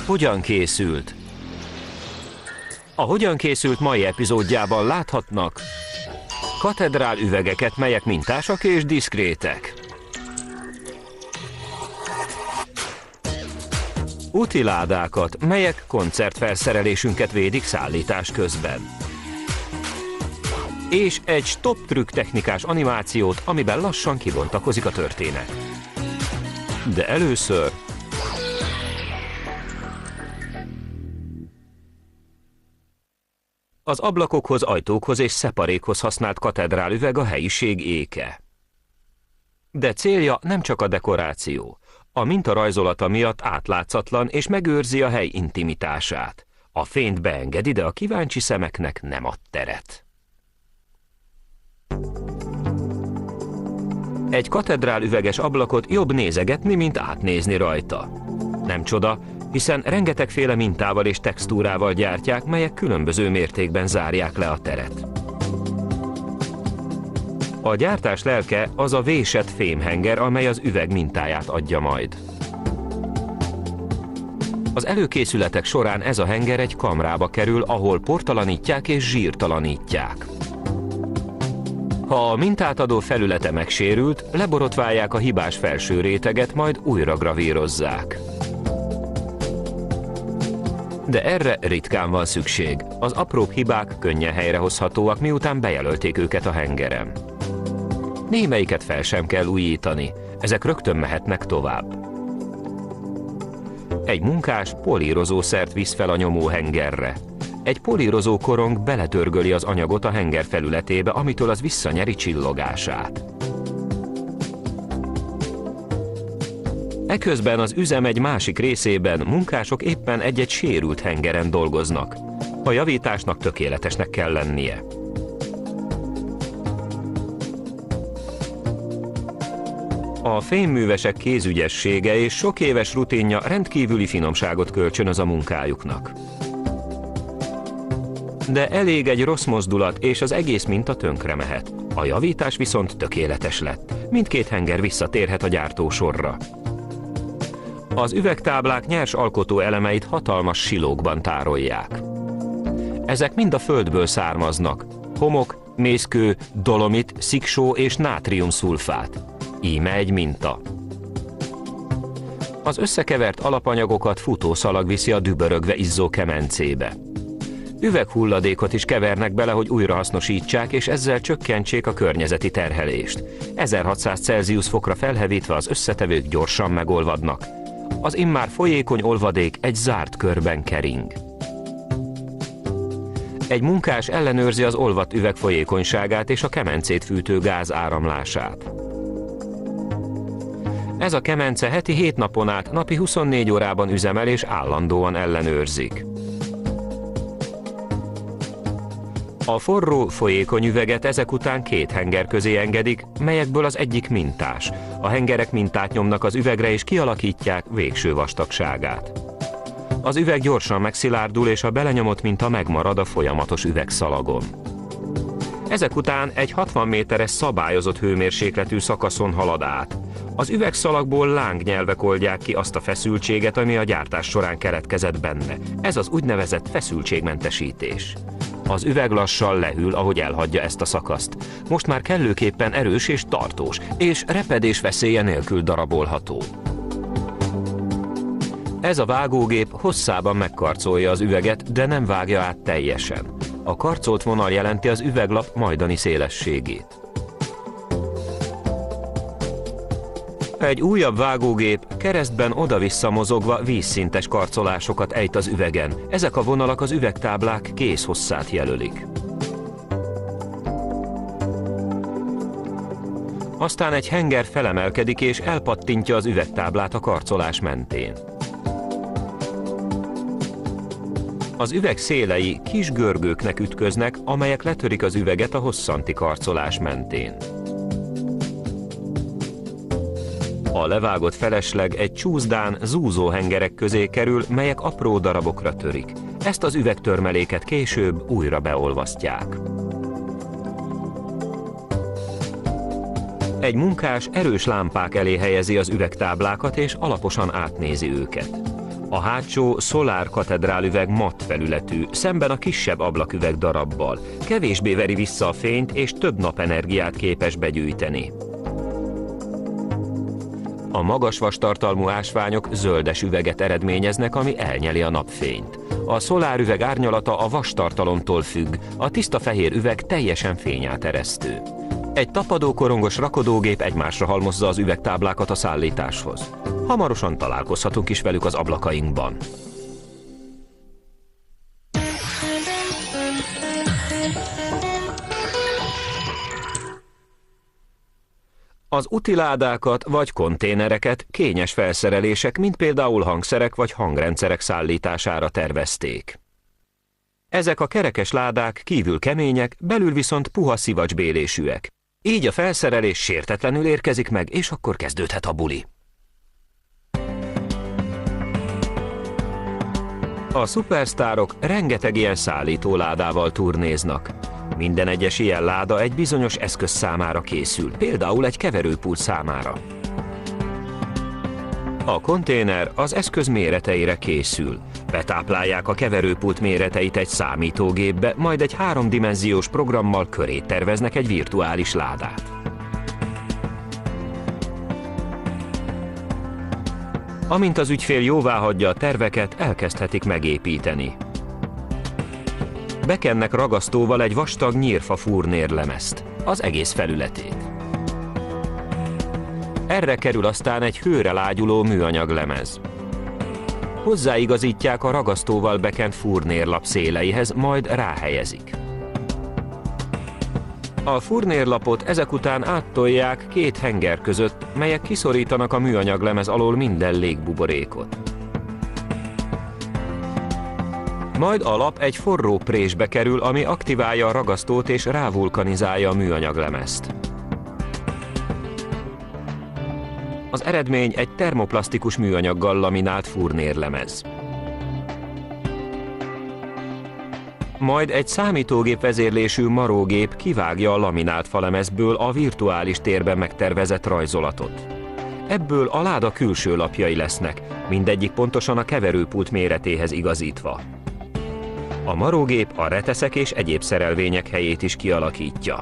Hogyan készült? A Hogyan készült mai epizódjában láthatnak katedrál üvegeket, melyek mintásak és diszkrétek. Útiládákat, melyek koncertfelszerelésünket védik szállítás közben. És egy stop trükk technikás animációt, amiben lassan kibontakozik a történet. De először... Az ablakokhoz, ajtókhoz és szeparékhoz használt katedrálüveg a helyiség éke. De célja nem csak a dekoráció. A minta rajzolata miatt átlátszatlan és megőrzi a hely intimitását. A fényt beengedi, de a kíváncsi szemeknek nem ad teret. Egy katedrál üveges ablakot jobb nézegetni, mint átnézni rajta. Nem csoda, hiszen rengetegféle mintával és textúrával gyártják, melyek különböző mértékben zárják le a teret. A gyártás lelke az a vésett fémhenger, amely az üveg mintáját adja majd. Az előkészületek során ez a henger egy kamrába kerül, ahol portalanítják és zsírtalanítják. Ha a mintátadó felülete megsérült, leborotválják a hibás felső réteget, majd újra gravírozzák. De erre ritkán van szükség. Az apróbb hibák könnyen helyrehozhatóak, miután bejelölték őket a hengeren. Némelyiket fel sem kell újítani, ezek rögtön mehetnek tovább. Egy munkás polírozószert visz fel a nyomóhengerre. Egy polírozó korong beletörgöli az anyagot a henger felületébe, amitől az visszanyeri csillogását. Eközben az üzem egy másik részében munkások éppen egy-egy sérült hengeren dolgoznak. A javításnak tökéletesnek kell lennie. A fémművesek kézügyessége és sok éves rutinja rendkívüli finomságot kölcsönöz a munkájuknak. De elég egy rossz mozdulat, és az egész minta tönkre mehet. A javítás viszont tökéletes lett. Mindkét henger visszatérhet a gyártósorra. Az üvegtáblák nyers alkotó elemeit hatalmas silókban tárolják. Ezek mind a földből származnak. Homok, mészkő, dolomit, sziksó és nátriumszulfát. Íme egy minta. Az összekevert alapanyagokat futószalag viszi a dübörögve izzó kemencébe. Üveghulladékot is kevernek bele, hogy újrahasznosítsák, és ezzel csökkentsék a környezeti terhelést. 1600 Celsius fokra felhevítve az összetevők gyorsan megolvadnak. Az immár folyékony olvadék egy zárt körben kering. Egy munkás ellenőrzi az olvadt üveg folyékonyságát és a kemencét fűtő gáz áramlását. Ez a kemence heti 7 napon át napi 24 órában üzemel és állandóan ellenőrzik. A forró, folyékony üveget ezek után 2 henger közé engedik, melyekből az egyik mintás. A hengerek mintát nyomnak az üvegre és kialakítják végső vastagságát. Az üveg gyorsan megszilárdul, és a belenyomott minta megmarad a folyamatos üvegszalagon. Ezek után egy 60 méteres szabályozott hőmérsékletű szakaszon halad át. Az üvegszalagból lángnyelvek oldják ki azt a feszültséget, ami a gyártás során keletkezett benne. Ez az úgynevezett feszültségmentesítés. Az üveg lassan lehűl, ahogy elhagyja ezt a szakaszt. Most már kellőképpen erős és tartós, és repedés veszélye nélkül darabolható. Ez a vágógép hosszában megkarcolja az üveget, de nem vágja át teljesen. A karcolt vonal jelenti az üveglap majdani szélességét. Egy újabb vágógép keresztben oda-vissza mozogva vízszintes karcolásokat ejt az üvegen. Ezek a vonalak az üvegtáblák kézhosszát jelölik. Aztán egy henger felemelkedik és elpattintja az üvegtáblát a karcolás mentén. Az üveg szélei kis görgőknek ütköznek, amelyek letörik az üveget a hosszanti karcolás mentén. A levágott felesleg egy csúszdán, zúzó hengerek közé kerül, melyek apró darabokra törik. Ezt az üvegtörmeléket később újra beolvasztják. Egy munkás erős lámpák elé helyezi az üvegtáblákat és alaposan átnézi őket. A hátsó Solar katedrál üveg matt felületű, szemben a kisebb ablaküveg darabbal. Kevésbé veri vissza a fényt és több napenergiát képes begyűjteni. A magas vastartalmú ásványok zöldes üveget eredményeznek, ami elnyeli a napfényt. A Solar üveg árnyalata a vastartalomtól függ, a tiszta fehér üveg teljesen fényáteresztő. Egy tapadókorongos rakodógép egymásra halmozza az üvegtáblákat a szállításhoz. Hamarosan találkozhatunk is velük az ablakainkban. Az utiládákat vagy konténereket kényes felszerelések, mint például hangszerek vagy hangrendszerek szállítására tervezték. Ezek a kerekes ládák kívül kemények, belül viszont puha szivacsbélésűek. Így a felszerelés sértetlenül érkezik meg, és akkor kezdődhet a buli. A szupersztárok rengeteg ilyen szállítóládával turnéznak. Minden egyes ilyen láda egy bizonyos eszköz számára készül, például egy keverőpult számára. A konténer az eszköz méreteire készül. Betáplálják a keverőpult méreteit egy számítógépbe, majd egy háromdimenziós programmal köré terveznek egy virtuális ládát. Amint az ügyfél jóváhagyja a terveket, elkezdhetik megépíteni. Bekennek ragasztóval egy vastag nyírfa furnérlemezt, az egész felületét. Erre kerül aztán egy hőre lágyuló műanyag lemez. Hozzáigazítják a ragasztóval bekent furnérlap széleihez, majd ráhelyezik. A furnérlapot ezek után áttolják két henger között, melyek kiszorítanak a műanyag lemez alól minden légbuborékot. Majd a lap egy forró présbe kerül, ami aktiválja a ragasztót és rávulkanizálja a műanyaglemezt. Az eredmény egy termoplasztikus műanyaggal laminált furnérlemez. Majd egy számítógép vezérlésű marógép kivágja a laminált falemezből a virtuális térben megtervezett rajzolatot. Ebből a láda külső lapjai lesznek, mindegyik pontosan a keverőpult méretéhez igazítva. A marógép a reteszek és egyéb szerelvények helyét is kialakítja.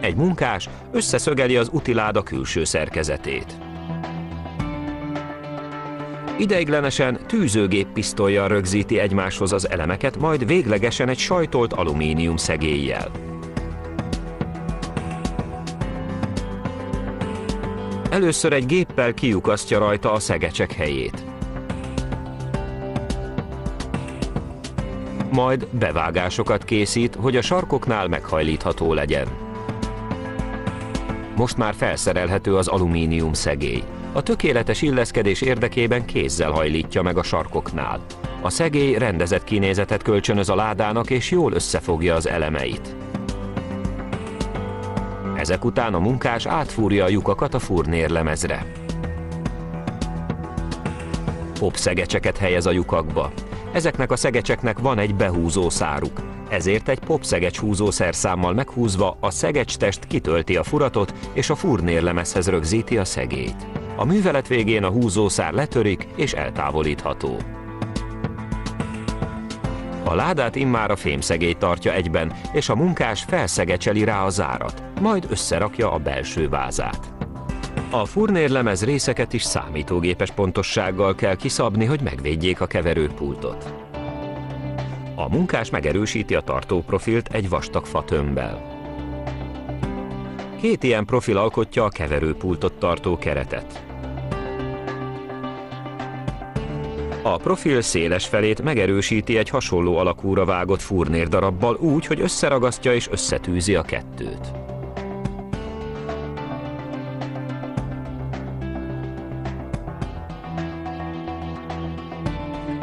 Egy munkás összeszögeli az utiláda külső szerkezetét. Ideiglenesen tűzőgép pisztollyal rögzíti egymáshoz az elemeket, majd véglegesen egy sajtolt alumínium szegéllyel. Először egy géppel kiukasztja rajta a szegecsek helyét. Majd bevágásokat készít, hogy a sarkoknál meghajlítható legyen. Most már felszerelhető az alumínium szegély. A tökéletes illeszkedés érdekében kézzel hajlítja meg a sarkoknál. A szegély rendezett kinézetet kölcsönöz a ládának és jól összefogja az elemeit. Ezek után a munkás átfúrja a lyukakat a furnérlemezre. Popszegecseket helyez a lyukakba. Ezeknek a szegecseknek van egy behúzó száruk, ezért egy popszegecs húzószerszámmal meghúzva a szegecstest kitölti a furatot és a furnérlemezhez rögzíti a szegélyt. A művelet végén a húzószár letörik és eltávolítható. A ládát immár a fémszegély tartja egyben, és a munkás felszegecseli rá a zárat, majd összerakja a belső vázát. A furnérlemez részeket is számítógépes pontossággal kell kiszabni, hogy megvédjék a keverőpultot. A munkás megerősíti a tartóprofilt egy vastag fatömbbel. Két ilyen profil alkotja a keverőpultot tartó keretet. A profil széles felét megerősíti egy hasonló alakúra vágott furnérddarabbal úgy, hogy összeragasztja és összetűzi a kettőt.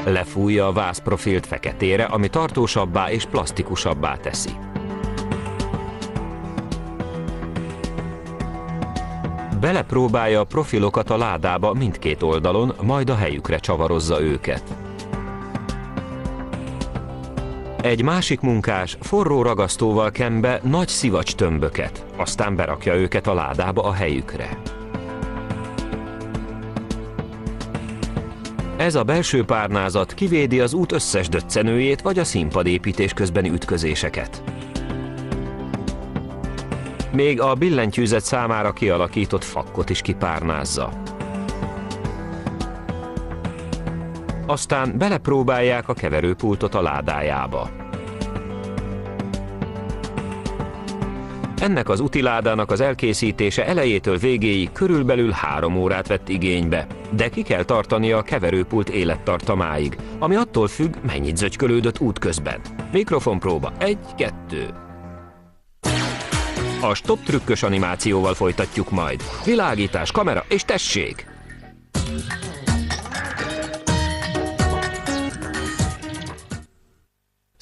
Lefújja a vázprofilt feketére, ami tartósabbá és plastikusabbá teszi. Belepróbálja a profilokat a ládába mindkét oldalon, majd a helyükre csavarozza őket. Egy másik munkás forró ragasztóval ken be nagy szivacstömböket, aztán berakja őket a ládába a helyükre. Ez a belső párnázat kivédi az út összes döccenőjét vagy a színpadépítés közbeni ütközéseket. Még a billentyűzet számára kialakított fakkot is kipárnázza. Aztán belepróbálják a keverőpultot a ládájába. Ennek az utiládának az elkészítése elejétől végéig körülbelül 3 órát vett igénybe, de ki kell tartania a keverőpult élettartamáig, ami attól függ, mennyit zögykölődött útközben. Mikrofonpróba 1, 2. A stop trükkös animációval folytatjuk majd. Világítás, kamera és tessék!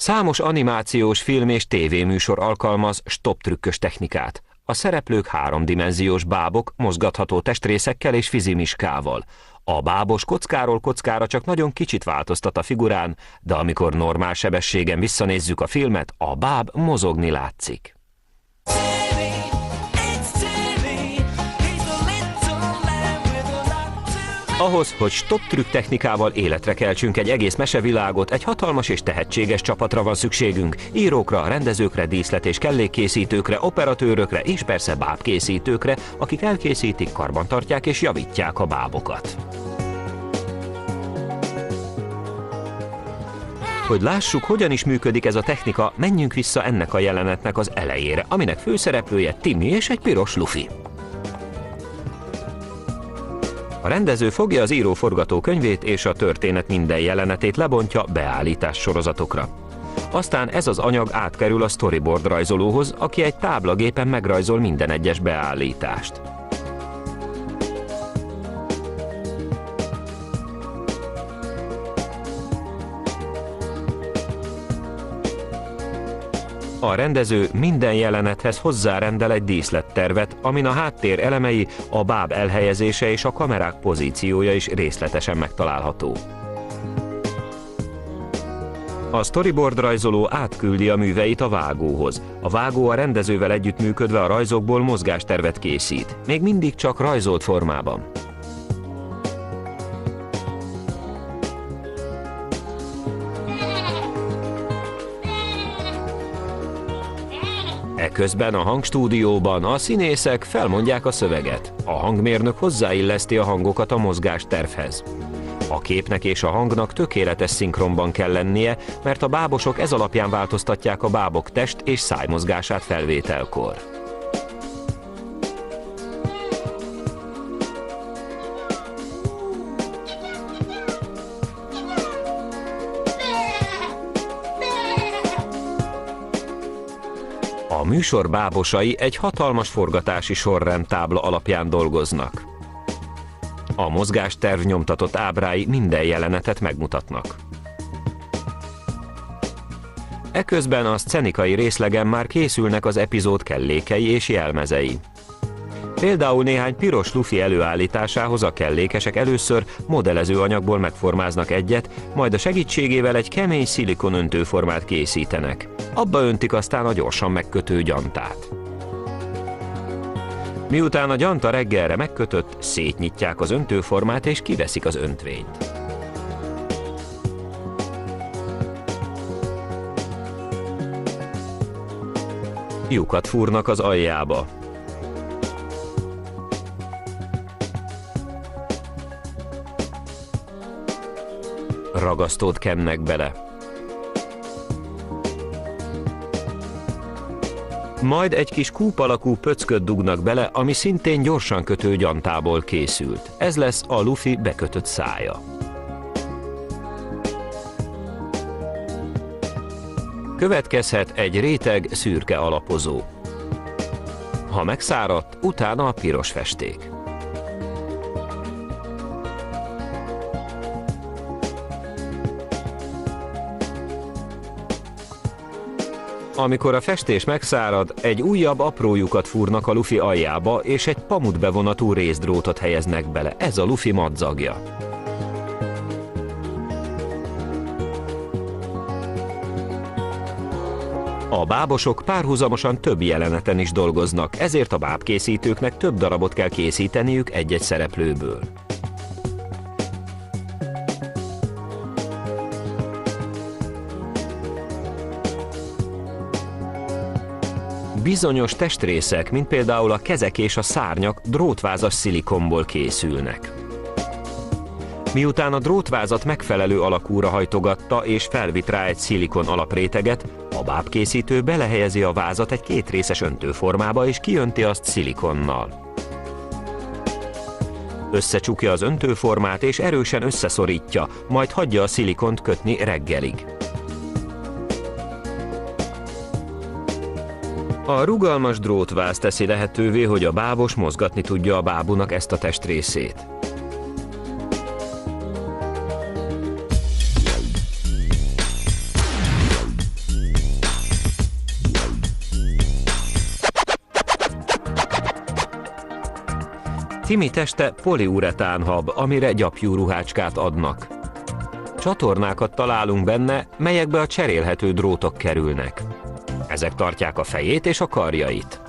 Számos animációs film és tévéműsor alkalmaz stop trükkös technikát. A szereplők 3-dimenziós bábok mozgatható testrészekkel és fizimiskával. A bábos kockáról kockára csak nagyon kicsit változtat a figurán, de amikor normál sebességen visszanézzük a filmet, a báb mozogni látszik. Ahhoz, hogy stop trükk technikával életre keltsünk egy egész mesevilágot, egy hatalmas és tehetséges csapatra van szükségünk. Írókra, rendezőkre, díszlet- és kellékkészítőkre, operatőrökre és persze bábkészítőkre, akik elkészítik, karbantartják és javítják a bábokat. Hogy lássuk, hogyan is működik ez a technika, menjünk vissza ennek a jelenetnek az elejére, aminek főszereplője Timmy és egy piros lufi. A rendező fogja az író forgatókönyvét és a történet minden jelenetét lebontja beállítás sorozatokra. Aztán ez az anyag átkerül a storyboard rajzolóhoz, aki egy táblagépen megrajzol minden egyes beállítást. A rendező minden jelenethez hozzárendel egy díszlettervet, amin a háttér elemei, a báb elhelyezése és a kamerák pozíciója is részletesen megtalálható. A storyboard rajzoló átküldi a műveit a vágóhoz. A vágó a rendezővel együttműködve a rajzokból mozgástervet készít, még mindig csak rajzolt formában. Eközben a hangstúdióban a színészek felmondják a szöveget. A hangmérnök hozzáilleszti a hangokat a mozgástervhez. A képnek és a hangnak tökéletes szinkronban kell lennie, mert a bábosok ez alapján változtatják a bábok test- és szájmozgását felvételkor. A műsor bábosai egy hatalmas forgatási sorrendtábla alapján dolgoznak. A mozgásterv nyomtatott ábrái minden jelenetet megmutatnak. Eközben a szcenikai részlegen már készülnek az epizód kellékei és jelmezei. Például néhány piros lufi előállításához a kellékesek először modellezőanyagból megformáznak egyet, majd a segítségével egy kemény szilikon öntőformát készítenek. Abba öntik aztán a gyorsan megkötő gyantát. Miután a gyanta reggelre megkötött, szétnyitják az öntőformát és kiveszik az öntvényt. Lyukat fúrnak az aljába. Ragasztót kennek bele. Majd egy kis kúp alakú pöcköt dugnak bele, ami szintén gyorsan kötő gyantából készült. Ez lesz a lufi bekötött szája. Következhet egy réteg szürke alapozó. Ha megszáradt, utána a piros festék. Amikor a festés megszárad, egy újabb apró lyukat fúrnak a lufi aljába, és egy pamutbevonatú részdrótot helyeznek bele. Ez a lufi madzagja. A bábosok párhuzamosan több jeleneten is dolgoznak, ezért a bábkészítőknek több darabot kell készíteniük egy-egy szereplőből. Bizonyos testrészek, mint például a kezek és a szárnyak drótvázas szilikonból készülnek. Miután a drótvázat megfelelő alakúra hajtogatta és felvitt rá egy szilikon alapréteget, a bábkészítő belehelyezi a vázat egy kétrészes öntőformába és kiönti azt szilikonnal. Összecsukja az öntőformát és erősen összeszorítja, majd hagyja a szilikont kötni reggelig. A rugalmas drótváz teszi lehetővé, hogy a bábos mozgatni tudja a bábunak ezt a testrészét. Timi teste poliuretánhab, amire gyapjú ruhácskát adnak. Csatornákat találunk benne, melyekbe a cserélhető drótok kerülnek. Ezek tartják a fejét és a karjait.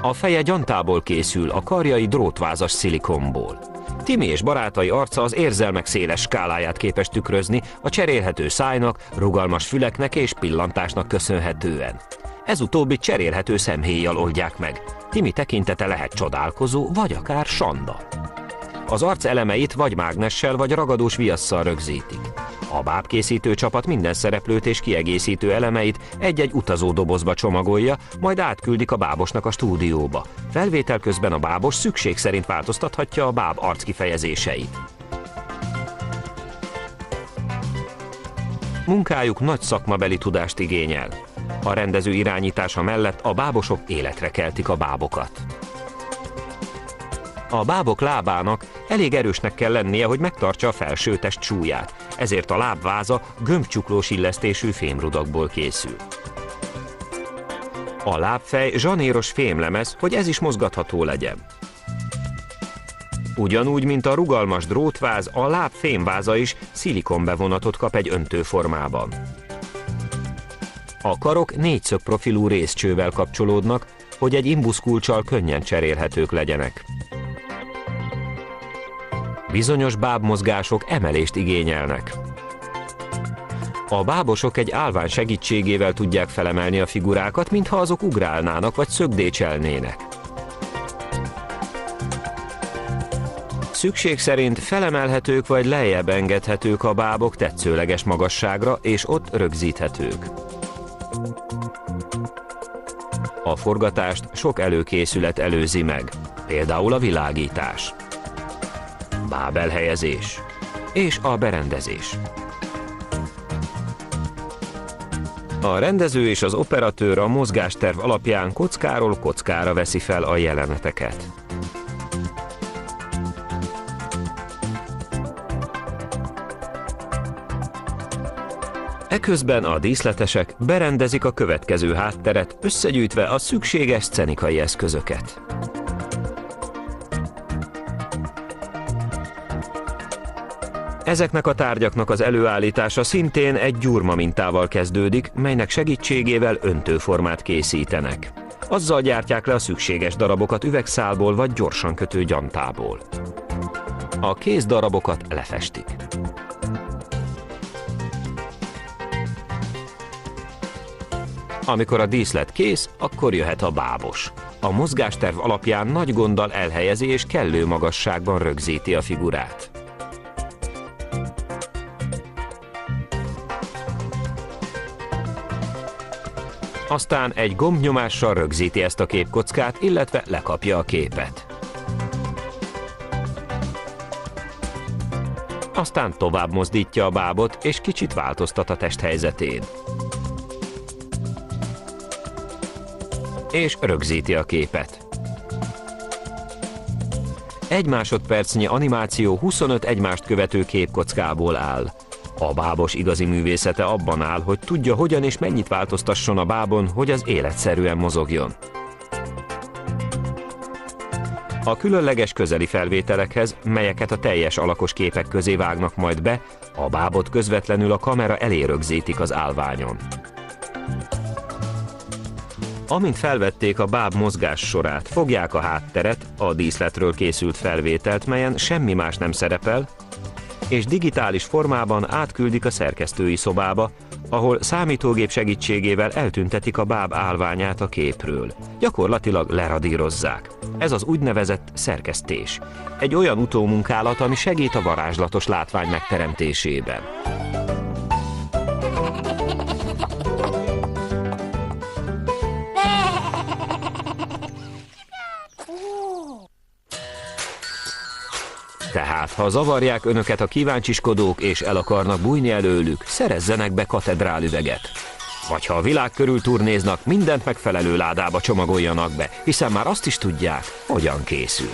A feje gyantából készül, a karjai drótvázas szilikonból. Timi és barátai arca az érzelmek széles skáláját képes tükrözni a cserélhető szájnak, rugalmas füleknek és pillantásnak köszönhetően. Ez utóbbi cserélhető szemhéjjal oldják meg. Timi tekintete lehet csodálkozó, vagy akár sanda. Az arc elemeit vagy mágnessel, vagy ragadós viasszal rögzítik. A bábkészítő csapat minden szereplőt és kiegészítő elemeit egy-egy utazódobozba csomagolja, majd átküldik a bábosnak a stúdióba. Felvétel közben a bábos szükség szerint változtathatja a báb arckifejezéseit. Munkájuk nagy szakmabeli tudást igényel. A rendező irányítása mellett a bábosok életre keltik a bábokat. A bábok lábának elég erősnek kell lennie, hogy megtartsa a felső test súlyát, ezért a lábváza gömbcsuklós illesztésű fémrudakból készül. A lábfej zsanéros fémlemez, hogy ez is mozgatható legyen. Ugyanúgy, mint a rugalmas drótváz, a láb fémváza is szilikonbevonatot kap egy öntőformában. A karok négyszög profilú részcsővel kapcsolódnak, hogy egy imbuszkulccsal könnyen cserélhetők legyenek. Bizonyos bábmozgások emelést igényelnek. A bábosok egy állvány segítségével tudják felemelni a figurákat, mintha azok ugrálnának vagy szögdécselnének. Szükség szerint felemelhetők vagy lejjebb engedhetők a bábok tetszőleges magasságra, és ott rögzíthetők. A forgatást sok előkészület előzi meg, például a világítás, bábelhelyezés és a berendezés. A rendező és az operatőr a mozgásterv alapján kockáról kockára veszi fel a jeleneteket. Eközben a díszletesek berendezik a következő hátteret, összegyűjtve a szükséges szcenikai eszközöket. Ezeknek a tárgyaknak az előállítása szintén egy gyurma mintával kezdődik, melynek segítségével öntőformát készítenek. Azzal gyártják le a szükséges darabokat üvegszálból vagy gyorsan kötő gyantából. A kézdarabokat lefestik. Amikor a díszlet kész, akkor jöhet a bábos. A mozgásterv alapján nagy gonddal elhelyezi és kellő magasságban rögzíti a figurát. Aztán egy gombnyomással rögzíti ezt a képkockát, illetve lekapja a képet. Aztán tovább mozdítja a bábot, és kicsit változtat a testhelyzetén. És rögzíti a képet. 1 másodpercnyi animáció 25 egymást követő képkockából áll. A bábos igazi művészete abban áll, hogy tudja, hogyan és mennyit változtasson a bábon, hogy az életszerűen mozogjon. A különleges közeli felvételekhez, melyeket a teljes alakos képek közé vágnak majd be, a bábot közvetlenül a kamera elé rögzítik az állványon. Amint felvették a báb mozgás sorát, fogják a hátteret, a díszletről készült felvételt, melyen semmi más nem szerepel, és digitális formában átküldik a szerkesztői szobába, ahol számítógép segítségével eltüntetik a báb állványát a képről. Gyakorlatilag leradírozzák. Ez az úgynevezett szerkesztés. Egy olyan utómunkálat, ami segít a varázslatos látvány megteremtésében. Tehát, ha zavarják önöket a kíváncsiskodók és el akarnak bújni előlük, szerezzenek be katedrálüveget. Vagy ha a világ körül turnéznak, mindent megfelelő ládába csomagoljanak be, hiszen már azt is tudják, hogyan készül.